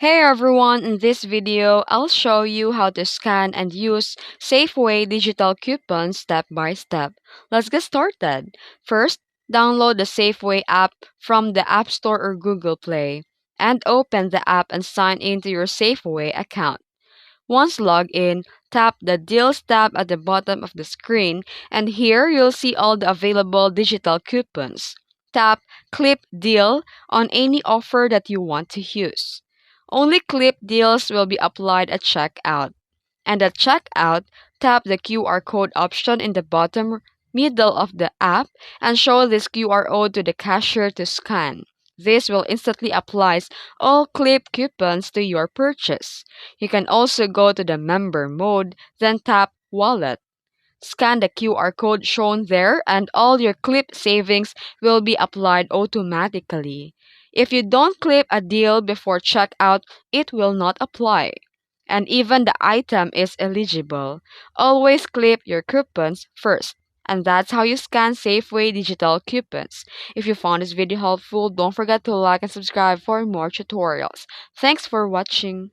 Hey everyone, in this video, I'll show you how to scan and use Safeway digital coupons step by step. Let's get started. First, download the Safeway app from the App Store or Google Play and open the app and sign into your Safeway account. Once logged in, tap the Deals tab at the bottom of the screen, and here you'll see all the available digital coupons. Tap Clip Deal on any offer that you want to use. Only clip deals will be applied at checkout. And at checkout, tap the QR code option in the bottom middle of the app and show this QR code to the cashier to scan. This will instantly apply all clip coupons to your purchase. You can also go to the member mode, then tap Wallet. Scan the QR code shown there, and all your clip savings will be applied automatically. If you don't clip a deal before checkout, it will not apply. And even the item is eligible. Always clip your coupons first. And that's how you scan Safeway digital coupons. If you found this video helpful, don't forget to like and subscribe for more tutorials. Thanks for watching.